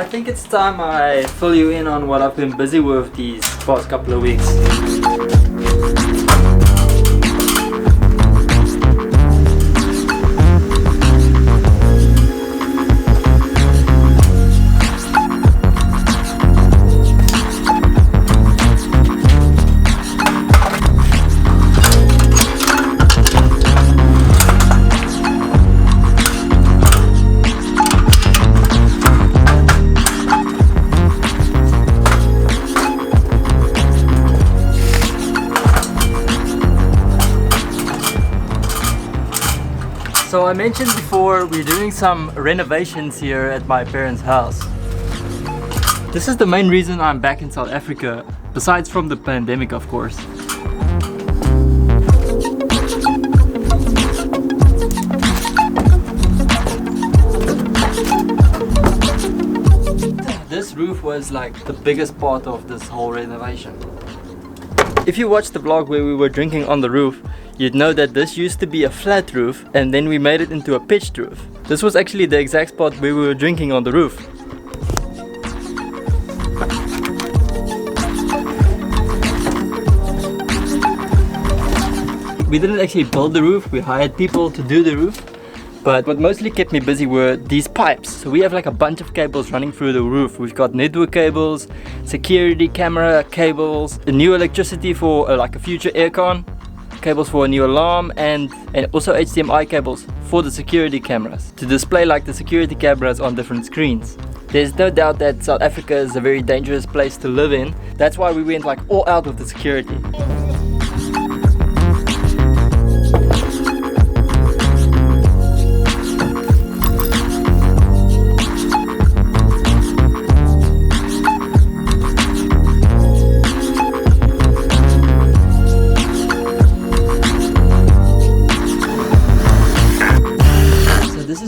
I think it's time I fill you in on what I've been busy with these past couple of weeks. So I mentioned before, we're doing some renovations here at my parents' house. This is the main reason I'm back in South Africa, besides from the pandemic, of course. This roof was like the biggest part of this whole renovation. If you watched the vlog where we were drinking on the roof, you'd know that this used to be a flat roof and then we made it into a pitched roof. This was actually the exact spot where we were drinking on the roof. We didn't actually build the roof, we hired people to do the roof. But what mostly kept me busy were these pipes. So we have like a bunch of cables running through the roof. We've got network cables, security camera cables, a new electricity for like a future aircon, cables for a new alarm, and also HDMI cables for the security cameras to display like the security cameras on different screens. There's no doubt that South Africa is a very dangerous place to live in. That's why we went like all out with the security.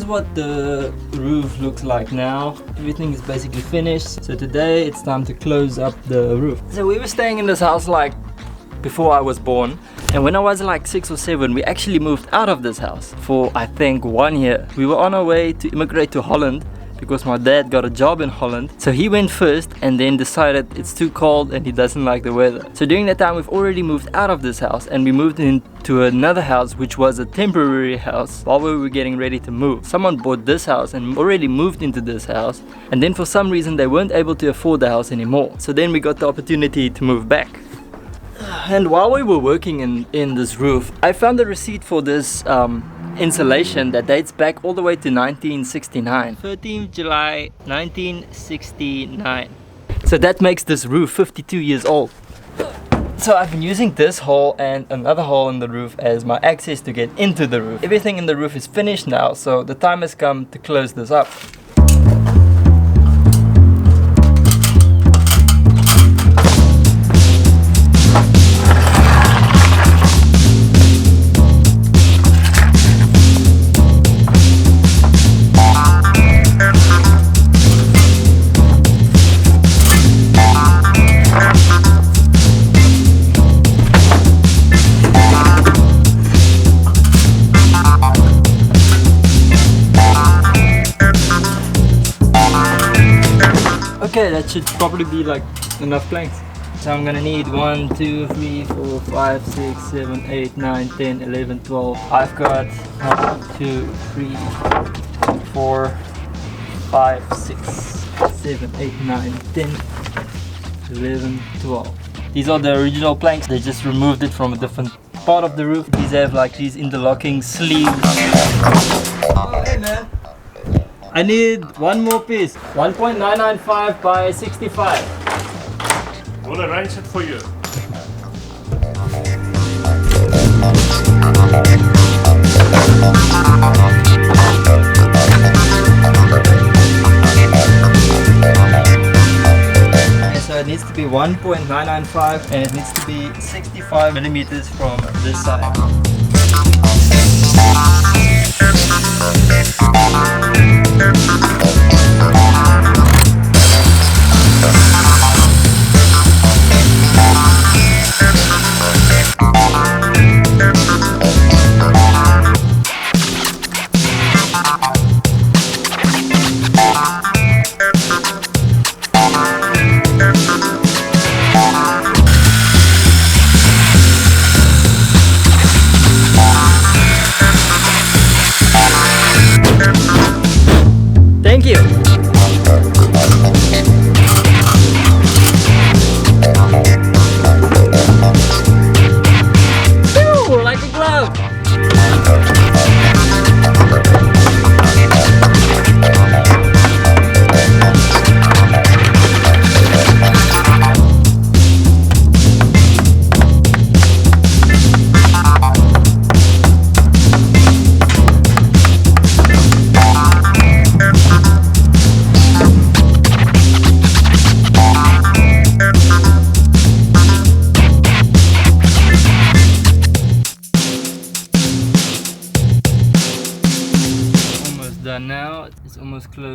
What the roof looks like now. Everything is basically finished, so today it's time to close up the roof. So we were staying in this house like before I was born, and when I was like 6 or 7 we actually moved out of this house for I think 1 year. We were on our way to immigrate to Holland because my dad got a job in Holland, so he went first and then decided it's too cold and he doesn't like the weather. So during that time we've already moved out of this house and we moved into another house which was a temporary house while we were getting ready to move. Someone bought this house and already moved into this house, and then for some reason they weren't able to afford the house anymore. So then we got the opportunity to move back. And while we were working in this roof, I found a receipt for this insulation that dates back all the way to 1969. 13th July 1969. So that makes this roof 52 years old. So I've been using this hole and another hole in the roof as my access to get into the roof. Everything in the roof is finished now, so the time has come to close this up. Okay, that should probably be like enough planks. So I'm gonna need 1, 2, 3, 4, 5, 6, 7, 8, 9, 10, 11, 12. I've got 1, 2, 3, 4, 5, 6, 7, 8, 9, 10, 11, 12. These are the original planks. They just removed it from a different part of the roof. These have like these interlocking sleeves. Oh, hey man. I need one more piece. 1.995 by 65. We'll arrange it for you. Okay, so it needs to be 1.995 and it needs to be 65 millimeters from this side.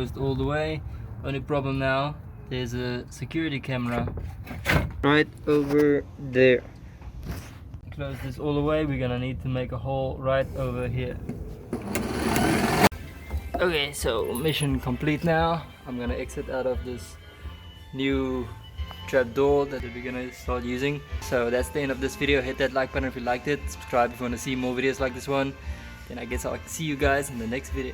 closed all the way. Only problem now, there's a security camera right over there. Close this all the way, we're gonna need to make a hole right over here. Okay, so mission complete now. I'm gonna exit out of this new trapdoor that we're gonna start using. So that's the end of this video. Hit that like button if you liked it. Subscribe if you want to see more videos like this one. Then I guess I'll see you guys in the next video.